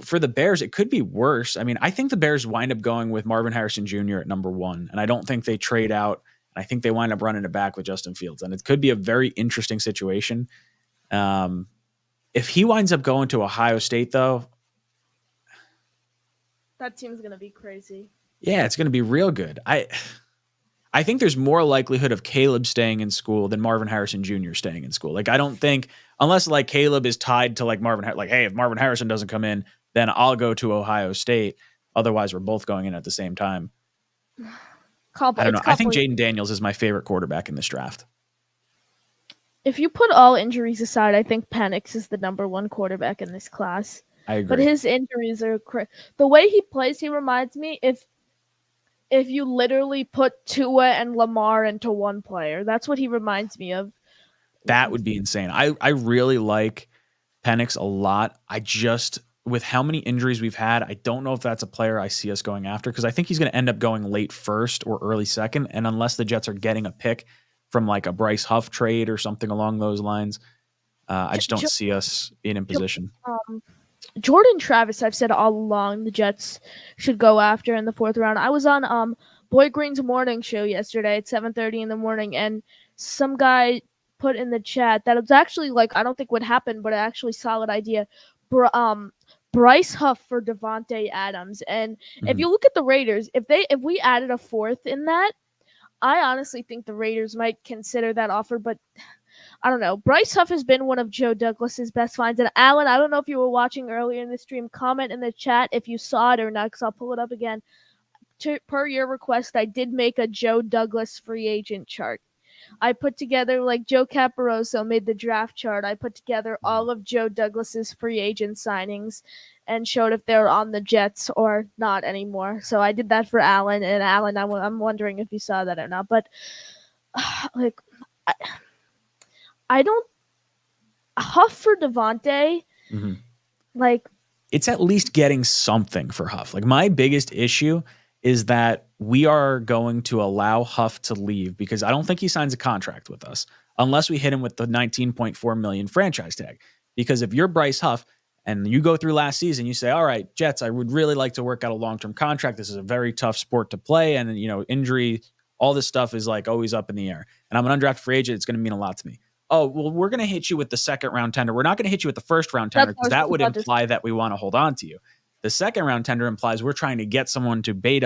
For the Bears, it could be worse. I mean, I think the Bears wind up going with Marvin Harrison Jr. at number 1, and I don't think they trade out. I think they wind up running it back with Justin Fields, and it could be a very interesting situation. If he winds up going to Ohio State, though, That team's gonna be crazy. yeah, it's going to be real good. I think there's more likelihood of Caleb staying in school than Marvin Harrison Jr. staying in school. Like, I don't think, unless like Caleb is tied to like Marvin, like, hey, if Marvin Harrison doesn't come in, then I'll go to Ohio State. Otherwise, we're both going in at the same time. I don't know. I think Jaden Daniels is my favorite quarterback in this draft. If you put all injuries aside, I think Penix is the number one quarterback in this class. I But agree. his injuries are the way he plays. He reminds me if you literally put Tua and Lamar into one player. That's what he reminds me of. That would be insane. I really like Penix a lot. I just with how many injuries we've had, I don't know if that's a player I see us going after because I think he's going to end up going late first or early second. And unless the Jets are getting a pick from like a Bryce Huff trade or something along those lines, I just don't see us being in position. Jordan Travis, I've said all along the Jets should go after in the fourth round. I was on Boy Green's morning show yesterday at 7:30 in the morning, and some guy put in the chat that it was actually like I don't think would happen, but an actually solid idea. Bryce Huff for Devontae Adams, and if you look at the Raiders, if we added a fourth in that, I honestly think the Raiders might consider that offer, but I don't know. Bryce Huff has been one of Joe Douglas's best finds. And Alan, I don't know if you were watching earlier in the stream. Comment in the chat if you saw it or not, because I'll pull it up again. Per your request, I did make a Joe Douglas free agent chart. I put together, like Joe Caporoso made the draft chart. I put together all of Joe Douglas's free agent signings and showed if they're on the Jets or not anymore. So I did that for Alan. And Alan, I'm wondering if you saw that or not. But, like, I don't. Huff for Devontae, like it's at least getting something for Huff. Like my biggest issue is that we are going to allow Huff to leave because I don't think he signs a contract with us unless we hit him with the 19.4 million franchise tag. Because if you're Bryce Huff and you go through last season, you say, all right, Jets, I would really like to work out a long-term contract. This is a very tough sport to play. And, injury, all this stuff is like always up in the air. And I'm an undrafted free agent. It's going to mean a lot to me. Oh, well, we're going to hit you with the second round tender. We're not going to hit you with the first round tender because that would imply that we want to hold on to you. The second round tender implies we're trying to get someone to bait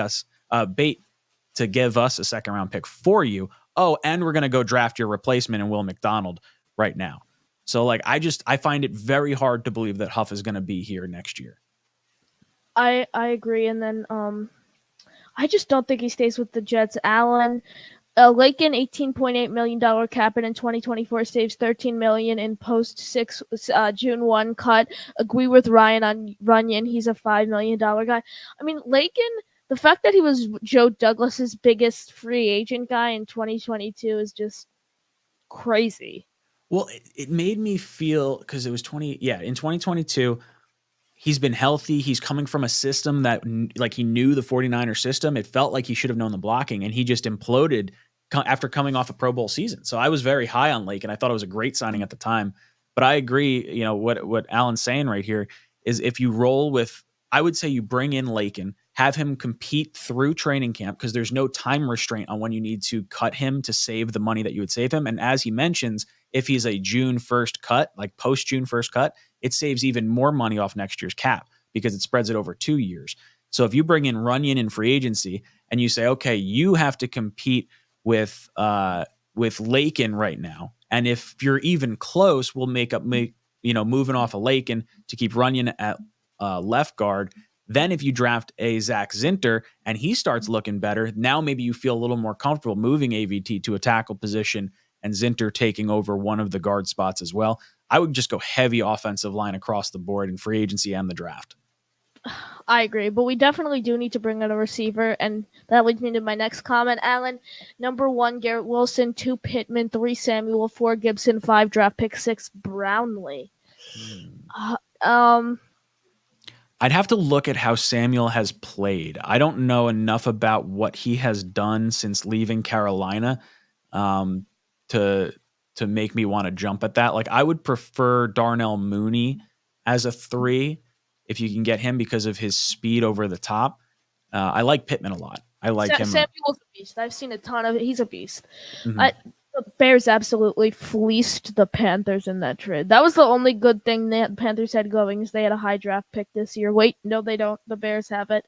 to give us a second round pick for you. Oh, and we're going to go draft your replacement in Will McDonald right now. So like, I find it very hard to believe that Huff is going to be here next year. I agree. And then, I just don't think he stays with the Jets. Allen, Lakin, $18.8 million cap in 2024 saves $13 million in post June 1 cut. Agree with Ryan on Runyon. He's a $5 million guy. I mean, Lakin, the fact that he was Joe Douglas's biggest free agent guy in 2022 is just crazy. Well, it made me feel because it was in 2022, he's been healthy. He's coming from a system that like he knew the 49er system. It felt like he should have known the blocking and he just imploded after coming off a Pro Bowl season. So I was very high on Lake and I thought it was a great signing at the time. But I agree, what Alan's saying right here is if you roll with, I would say you bring in Lakin, have him compete through training camp because there's no time restraint on when you need to cut him to save the money that you would save him. And as he mentions, if he's a June 1st cut, like post June 1st cut, it saves even more money off next year's cap because it spreads it over 2 years. So if you bring in Runyon in free agency and you say, okay, you have to compete with Lakin right now. And if you're even close, we'll moving off of Lakin to keep Runyon at left guard. Then if you draft a Zach Zinter and he starts looking better, now maybe you feel a little more comfortable moving AVT to a tackle position and Zinter taking over one of the guard spots as well. I would just go heavy offensive line across the board in free agency and the draft. I agree, but we definitely do need to bring in a receiver, and that leads me to my next comment. Alan, number 1, Garrett Wilson, 2, Pittman, 3, Samuel, 4, Gibson, 5, draft pick, 6, Brownlee. I'd have to look at how Samuel has played. I don't know enough about what he has done since leaving Carolina to make me want to jump at that. Like I would prefer Darnell Mooney as a 3 if you can get him because of his speed over the top. I like Pittman a lot. I like him. Samuel's a beast. I've seen a ton of it. He's a beast. The Bears absolutely fleeced the Panthers in that trade. That was the only good thing the Panthers had going is they had a high draft pick this year. Wait, no, they don't. The Bears have it.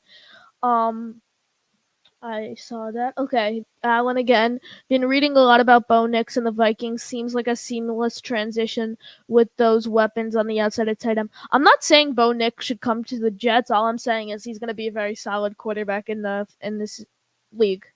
I saw that. Okay, Alan again. Been reading a lot about Bo Nix and the Vikings. Seems like a seamless transition with those weapons on the outside of tight end. I'm not saying Bo Nix should come to the Jets. All I'm saying is he's going to be a very solid quarterback in this league.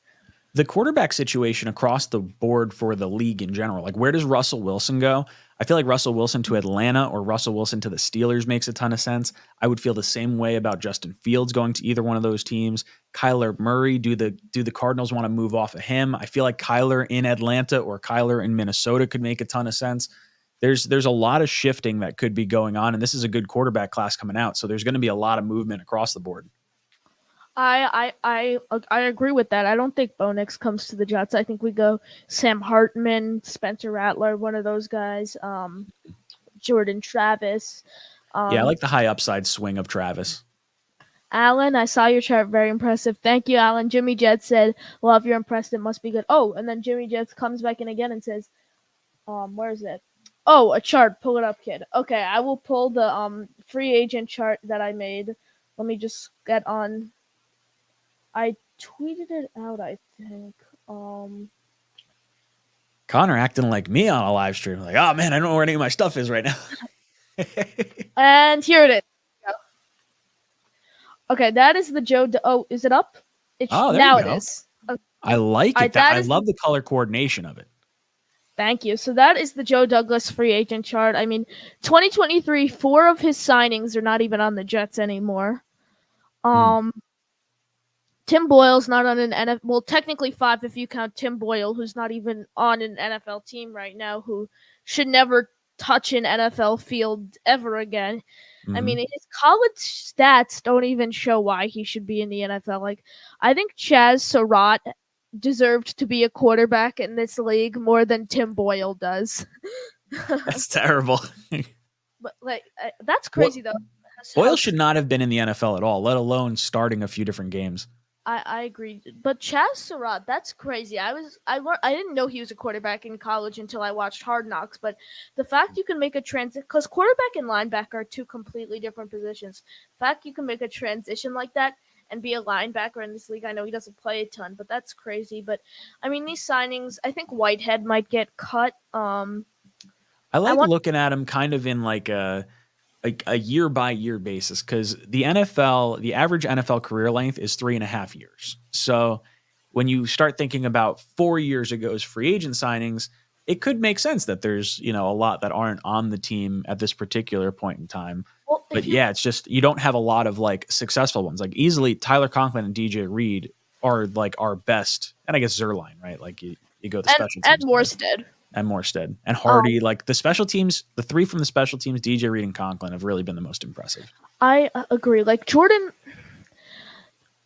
The quarterback situation across the board for the league in general, like where does Russell Wilson go? I feel like Russell Wilson to Atlanta or Russell Wilson to the Steelers makes a ton of sense. I would feel the same way about Justin Fields going to either one of those teams. Kyler Murray, do the Cardinals want to move off of him? I feel like Kyler in Atlanta or Kyler in Minnesota could make a ton of sense. There's a lot of shifting that could be going on, and this is a good quarterback class coming out, so there's going to be a lot of movement across the board. I agree with that. I don't think Bo Nix comes to the Jets. I think we go Sam Hartman, Spencer Rattler, one of those guys. Jordan Travis. Yeah, I like the high upside swing of Travis. Alan, I saw your chart. Very impressive. Thank you, Alan. Jimmy Jets said, "Love, you're impressed. It must be good." Oh, and then Jimmy Jets comes back in again and says, where is it? Oh, a chart. Pull it up, kid. Okay, I will pull the free agent chart that I made. Let me just get on. I tweeted it out, I think. Connor acting like me on a live stream. Like, oh man, I don't know where any of my stuff is right now. And here it is. Okay, that is the Joe. Oh, is it up? There now you go. It is. Okay. I like it. I love the color coordination of it. Thank you. So that is the Joe Douglas free agent chart. I mean, 2023, 4 of his signings are not even on the Jets anymore. Tim Boyle's not on an NFL. Well, technically 5 if you count Tim Boyle, who's not even on an NFL team right now, who should never touch an NFL field ever again. I mean, his college stats don't even show why he should be in the NFL. Like, I think Chaz Surratt deserved to be a quarterback in this league more than Tim Boyle does. That's terrible. But that's crazy though. Boyle should not have been in the NFL at all, let alone starting a few different games. I agree, but Chaz Surratt, that's crazy. I didn't know he was a quarterback in college until I watched Hard Knocks. But the fact you can make a transition, because quarterback and linebacker are 2 completely different positions. The fact you can make a transition like that and be a linebacker in this league, I know he doesn't play a ton, but that's crazy. But I mean, these signings, I think Whitehead might get cut. I like looking at him kind of in like a year by year basis, because the average NFL career length is 3.5 years. So when you start thinking about 4 years ago's free agent signings, it could make sense that there's, a lot that aren't on the team at this particular point in time. Well, but yeah, it's just, you don't have a lot of like successful ones. Like easily Tyler Conklin and DJ Reed are like our best. And I guess Zerline, right? Like you go the special teams. And Morstead. And Morstead and Hardy, like the special teams, the 3 from the special teams, DJ Reed and Conklin have really been the most impressive. I agree. Like Jordan,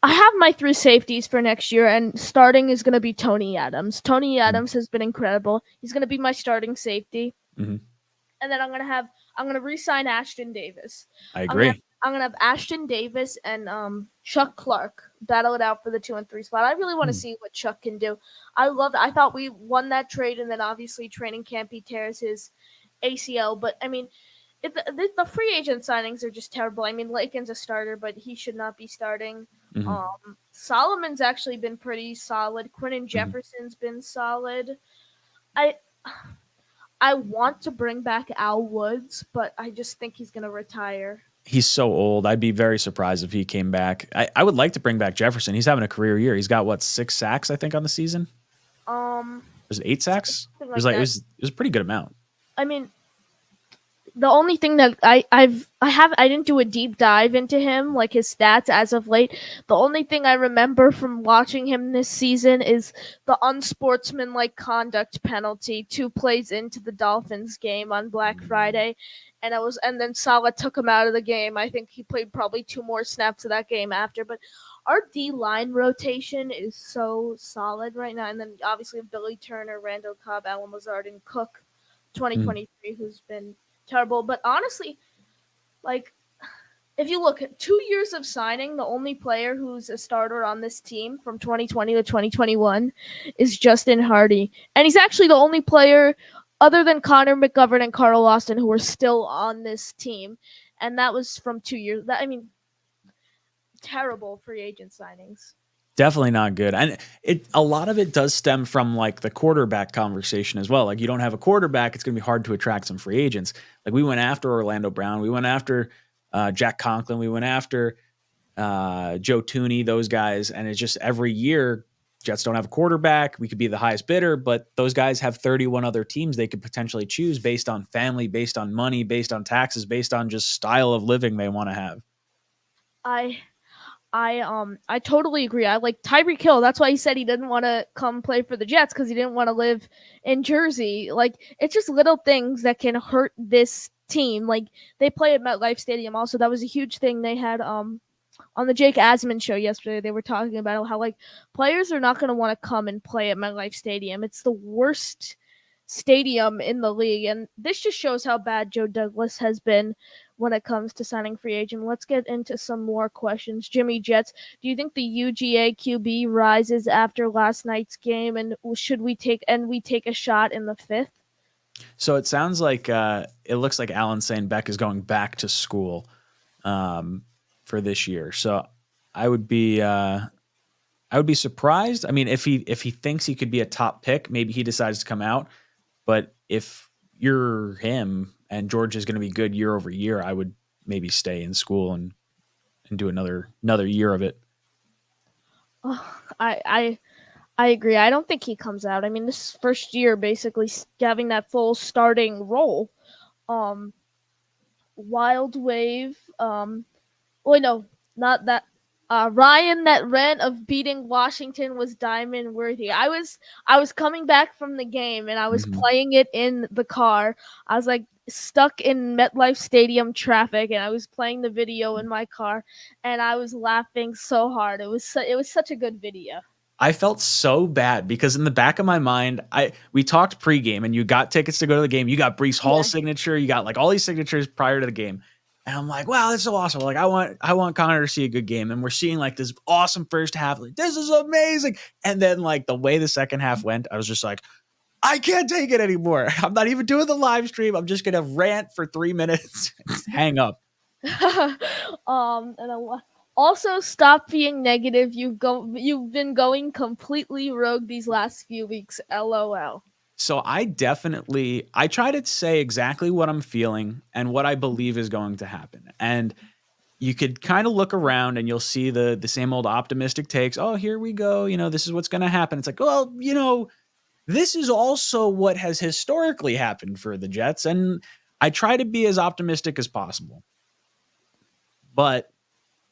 I have my 3 safeties for next year, and starting is going to be Tony Adams. Tony Adams has been incredible. He's going to be my starting safety. And then I'm going to re-sign Ashton Davis. I agree. I'm going to have Ashton Davis and Chuck Clark battle it out for the 2 and 3 spot. I really want to see what Chuck can do. I thought we won that trade, and then obviously training camp he tears his ACL. But I mean, the free agent signings are just terrible. I mean, Lakin's a starter, but he should not be starting. Solomon's actually been pretty solid. Quinton Jefferson's been solid. I want to bring back Al Woods, but I just think he's going to retire. He's so old. I'd be very surprised if he came back. I would like to bring back Jefferson. He's having a career year. He's got 6 sacks, I think, on the season. Was it 8 sacks? It was a pretty good amount. I mean, the only thing that I didn't do a deep dive into him, like his stats as of late. The only thing I remember from watching him this season is the unsportsmanlike conduct penalty 2 plays into the Dolphins game on Black Friday. And then Saleh took him out of the game. I think he played probably 2 more snaps of that game after. But our D-line rotation is so solid right now. And then obviously Billy Turner, Randall Cobb, Alan Lazard, and Cook, 2023, who's been terrible. But honestly, like, if you look at 2 years of signing, the only player who's a starter on this team from 2020 to 2021 is Justin Hardy. And he's actually the only player other than Connor McGovern and Carl Austin who are still on this team. And that was from 2 years. Terrible free agent signings. Definitely not good. And a lot of it does stem from like the quarterback conversation as well. Like you don't have a quarterback, it's going to be hard to attract some free agents. Like we went after Orlando Brown. We went after Jack Conklin. We went after Joe Tooney, those guys. And it's just every year Jets don't have a quarterback. We could be the highest bidder, but those guys have 31 other teams they could potentially choose based on family, based on money, based on taxes, based on just style of living they want to have. I I totally agree. I like Tyreek Hill. That's why he said he didn't want to come play for the Jets because he didn't want to live in Jersey. Like it's just little things that can hurt this team. Like they play at MetLife Stadium. Also, that was a huge thing they had on the Jake Asman show yesterday. They were talking about how like players are not going to want to come and play at MetLife Stadium. It's the worst stadium in the league, and this just shows how bad Joe Douglas has been when it comes to signing free agent. Let's get into some more questions. Jimmy Jets, do you think the UGA QB rises after last night's game, and should we take a shot in the fifth? So it sounds like it looks like Alan saying Beck is going back to school for this year. So I would be surprised. I mean, if he thinks he could be a top pick, maybe he decides to come out. But if you're him and George is going to be good year over year, I would maybe stay in school and do another year of it. Oh, I agree. I don't think he comes out. I mean, this first year, basically having that full starting role. Wild Wave. Wait, no, not that. Ryan, that rant of beating Washington was diamond worthy. I was coming back from the game and I was playing it in the car. I was like stuck in MetLife Stadium traffic and I was playing the video in my car and I was laughing so hard. It was such a good video. I felt so bad because in the back of my mind, we talked pregame and you got tickets to go to the game. You got Breece Hall's signature. You got like all these signatures prior to the game. And I'm like, wow, that's so awesome. Like, I want Connor to see a good game. And we're seeing like this awesome first half. Like, this is amazing. And then like the way the second half went, I was just like, I can't take it anymore. I'm not even doing the live stream. I'm just going to rant for 3 minutes and hang up. Also, stop being negative. You've been going completely rogue these last few weeks. LOL. So I try to say exactly what I'm feeling and what I believe is going to happen. And you could kind of look around and you'll see the same old optimistic takes. Oh, here we go. You know, this is what's going to happen. It's like, well, you know, this is also what has historically happened for the Jets. And I try to be as optimistic as possible. But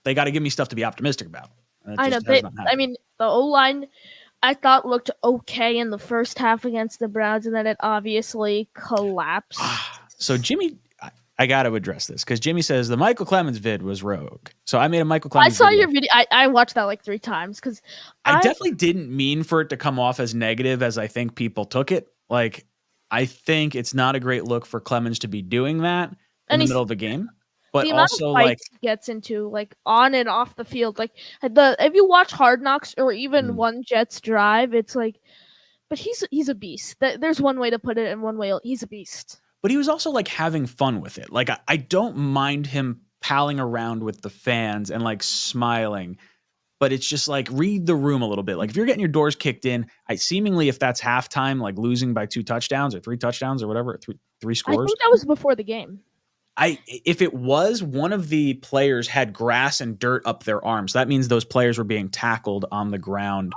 they got to give me stuff to be optimistic about. I know. I mean, the O-line I thought looked okay in the first half against the Browns, and then it obviously collapsed. So Jimmy, I got to address this because Jimmy says the Michael Clemens vid was rogue. So I made a Michael Clemens video. Your video. I watched that like 3 times because I definitely didn't mean for it to come off as negative as I think people took it. Like, I think it's not a great look for Clemens to be doing that in the middle of the game. But the amount also, of fights he gets into, like on and off the field, like if you watch Hard Knocks or even one Jets drive, it's like, but he's a beast. There's one way to put it, and one way he's a beast. But he was also like having fun with it. Like I don't mind him palling around with the fans and like smiling, but it's just like read the room a little bit. Like if you're getting your doors kicked in, seemingly if that's halftime, like losing by 2 touchdowns or 3 touchdowns or whatever, three scores. I think that was before the game. If it was, one of the players had grass and dirt up their arms. That means those players were being tackled on the ground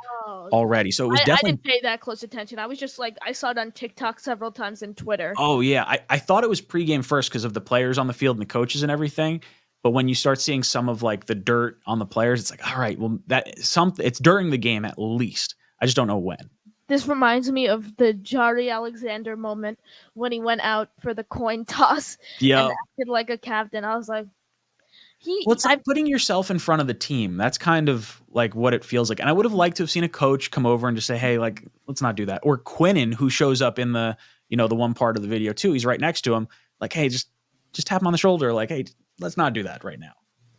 already. So it was definitely. I didn't pay that close attention. I was just like, I saw it on TikTok several times and Twitter. Oh yeah, I thought it was pregame first because of the players on the field and the coaches and everything. But when you start seeing some of like the dirt on the players, it's like, all right, well it's during the game at least. I just don't know when. This reminds me of the Jari Alexander moment when he went out for the coin toss and acted like a captain. I was like, it's like putting yourself in front of the team. That's kind of like what it feels like. And I would have liked to have seen a coach come over and just say, hey, like, let's not do that. Or Quinnen, who shows up in the one part of the video too. He's right next to him. Like, hey, just tap him on the shoulder. Like, hey, let's not do that right now.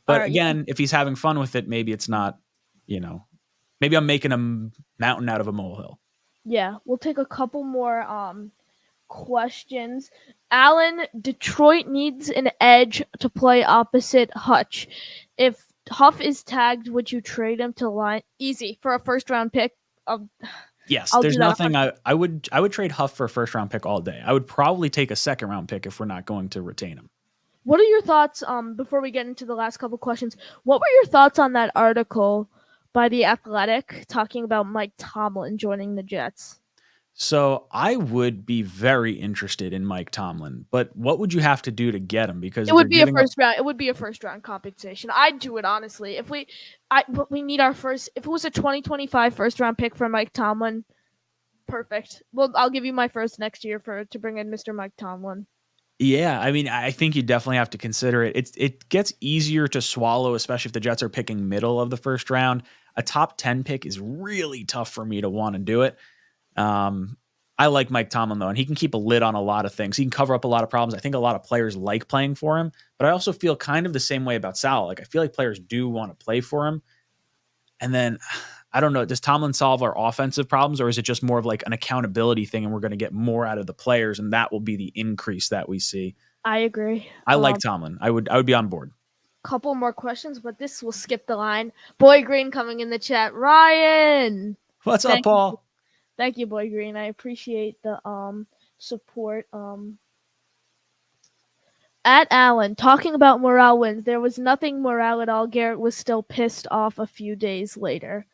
But again, if he's having fun with it, maybe it's not, maybe I'm making a mountain out of a molehill. Yeah, we'll take a couple more questions. Alan, Detroit needs an edge to play opposite Hutch. If Huff is tagged, would you trade him to line? Easy for a first-round pick. Yes, there's nothing. I would trade Huff for a first-round pick all day. I would probably take a second-round pick if we're not going to retain him. What are your thoughts? Before we get into the last couple questions, what were your thoughts on that article by The Athletic talking about Mike Tomlin joining the Jets. So I would be very interested in Mike Tomlin, but what would you have to do to get him? Because It would they're be a giving up. first round. It would be a first round compensation. I'd do it honestly. But we need our first. If it was a 2025 first round pick for Mike Tomlin, perfect. Well, I'll give you my first next year to bring in Mr. Mike Tomlin. Yeah, I mean, I think you definitely have to consider it. It gets easier to swallow, especially if the Jets are picking middle of the first round. A top 10 pick is really tough for me to want to do it. Um, I like Mike Tomlin though, and he can keep a lid on a lot of things. He can cover up a lot of problems. I think a lot of players like playing for him, but I also feel kind of the same way about Sal. Like I feel like players do want to play for him. And then I don't know, does Tomlin solve our offensive problems, or is it just more of like an accountability thing and we're going to get more out of the players and that will be the increase that we see? I agree. I like Tomlin. I would be on board. Couple more questions, but this will skip the line. Boy Green coming in the chat. Ryan, What's up, Paul? thank you, Boy Green. I appreciate the support. At Allen, talking about morale wins. There was nothing morale at all. Garrett was still pissed off a few days later.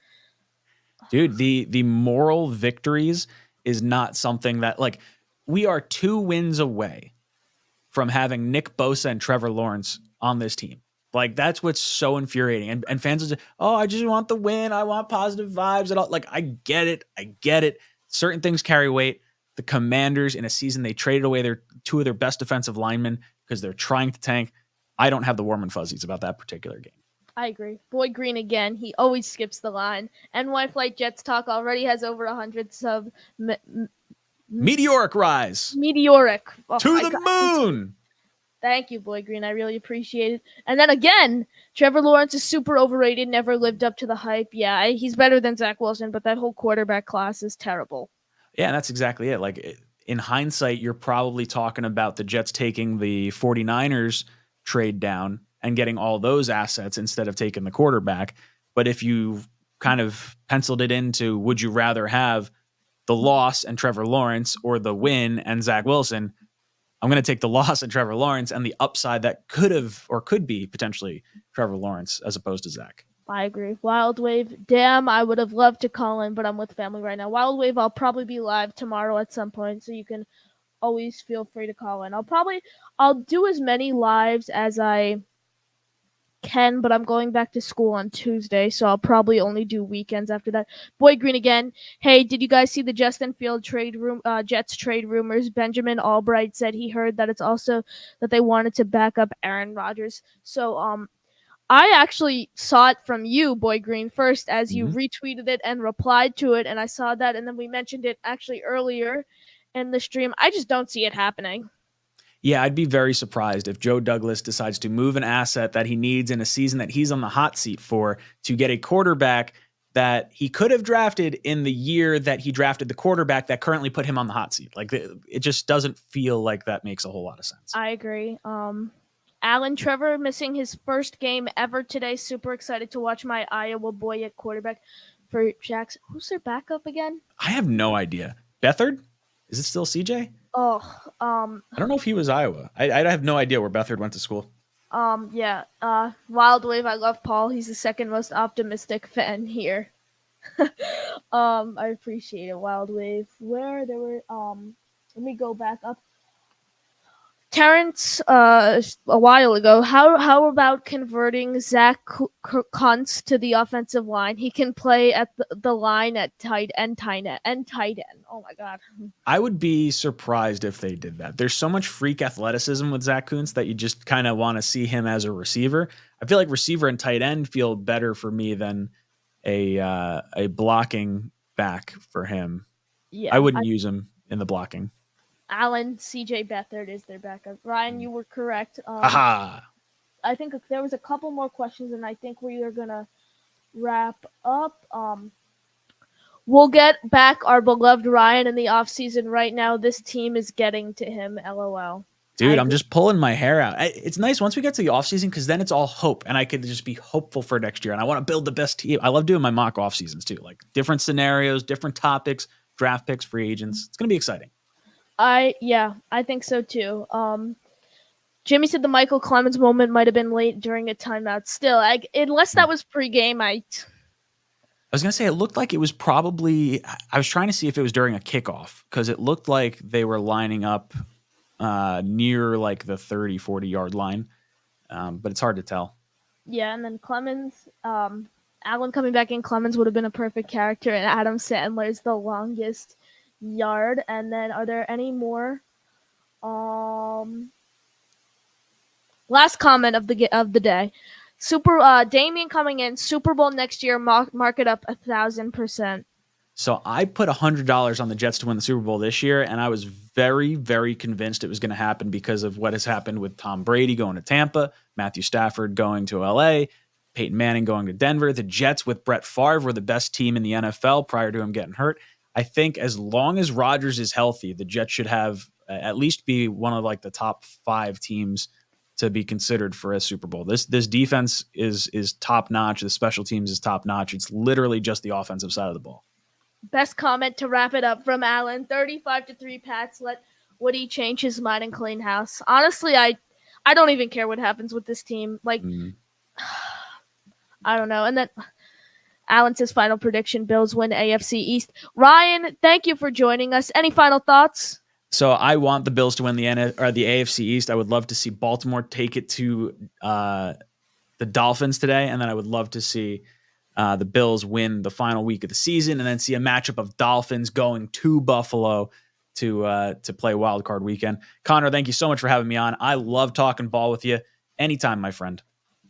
Dude, the moral victories is not something that, like, we are 2 wins away from having Nick Bosa and Trevor Lawrence on this team. Like, that's what's so infuriating. And fans are just, oh, I just want the win. I want positive vibes and all. Like, I get it. Certain things carry weight. The Commanders, in a season, they traded away their 2 of their best defensive linemen because they're trying to tank. I don't have the warm and fuzzies about that particular game. I agree. Boy Green again. He always skips the line. NY Flight Jets Talk already has over 100 sub. Meteoric rise. Meteoric. Oh, to the moon. Thank you, Boy Green. I really appreciate it. And then again, Trevor Lawrence is super overrated, never lived up to the hype. Yeah, he's better than Zach Wilson, but that whole quarterback class is terrible. Yeah, that's exactly it. Like, in hindsight, you're probably talking about the Jets taking the 49ers trade down and getting all those assets instead of taking the quarterback. But if you kind of penciled it into, would you rather have the loss and Trevor Lawrence or the win and Zach Wilson? I'm going to take the loss and Trevor Lawrence and the upside that could be potentially Trevor Lawrence as opposed to Zach. I agree. Wild Wave, damn, I would have loved to call in, but I'm with family right now. Wild Wave, I'll probably be live tomorrow at some point, so you can always feel free to call in. I'll do as many lives as I can, but I'm going back to school on Tuesday, so I'll probably only do weekends after that. Boy Green again. Hey, did you guys see the Justin Field Jets trade rumors? Benjamin Albright said he heard that it's also that they wanted to back up Aaron Rodgers. So I actually saw it from you, Boy Green, first as you retweeted it and replied to it, and I saw that, and then we mentioned it actually earlier in the stream. I just don't see it happening. Yeah, I'd be very surprised if Joe Douglas decides to move an asset that he needs in a season that he's on the hot seat for to get a quarterback that he could have drafted in the year that he drafted the quarterback that currently put him on the hot seat. Like, it just doesn't feel like that makes a whole lot of sense. I agree. Alan Trevor missing his first game ever today. Super excited to watch my Iowa boy at quarterback for Jackson. Who's their backup again? I have no idea. Beathard? Is it still CJ? Oh, I don't know if he was Iowa. I have no idea where Beathard went to school. Yeah. Wild Wave. I love Paul. He's the second most optimistic fan here. I appreciate it, Wild Wave. Where there were, let me go back up. Terrence, a while ago, how about converting Zach Kuntz to the offensive line? He can play at the line at tight end. Oh my God. I would be surprised if they did that. There's so much freak athleticism with Zach Kuntz that you just kind of want to see him as a receiver. I feel like receiver and tight end feel better for me than a blocking back for him. Yeah, I wouldn't use him in the blocking. Allen, CJ Beathard is their backup. Ryan, you were correct. Aha! I think there was a couple more questions, and I think we are gonna wrap up. We'll get back our beloved Ryan in the offseason. Right now, this team is getting to him. LOL. Dude, I'm just pulling my hair out. It's nice once we get to the offseason because then it's all hope, and I could just be hopeful for next year. And I want to build the best team. I love doing my mock off seasons too, like different scenarios, different topics, draft picks, free agents. It's gonna be exciting. I think so too. Jimmy said the Michael Clemens moment might have been late during a timeout. Still, unless that was pregame, was gonna say it looked like it was probably. I was trying to see if it was during a kickoff because it looked like they were lining up near like the 30, 40-yard line, but it's hard to tell. Yeah, and then Clemens, Allen coming back in, Clemens would have been a perfect character, and Adam Sandler's the longest yard. And then, are there any more? Last comment of the day. Damien coming in, Super Bowl next year, mark it up 1,000%. So I put $100 on the Jets to win the Super Bowl this year, and I was very, very convinced it was going to happen because of what has happened with Tom Brady going to Tampa, Matthew Stafford going to LA, Peyton Manning going to Denver. The Jets with Brett Favre were the best team in the NFL prior to him getting hurt. I think as long as Rodgers is healthy, the Jets should have at least be one of like the top 5 teams to be considered for a Super Bowl. This defense is top notch. The special teams is top notch. It's literally just the offensive side of the ball. Best comment to wrap it up from Allen. 35-3 Pats. Let Woody change his mind and clean house. Honestly, I don't even care what happens with this team. Like, I don't know. And then Allen says final prediction, Bills win AFC East. Ryan, thank you for joining us. Any final thoughts? So I want the Bills to win the AFC East. I would love to see Baltimore take it to the Dolphins today, and then I would love to see the Bills win the final week of the season, and then see a matchup of Dolphins going to Buffalo to play Wild Card Weekend. Connor, thank you so much for having me on. I love talking ball with you. Anytime, my friend.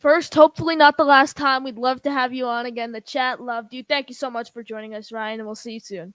First, hopefully not the last time. We'd love to have you on again. The chat loved you. Thank you so much for joining us, Ryan, and we'll see you soon.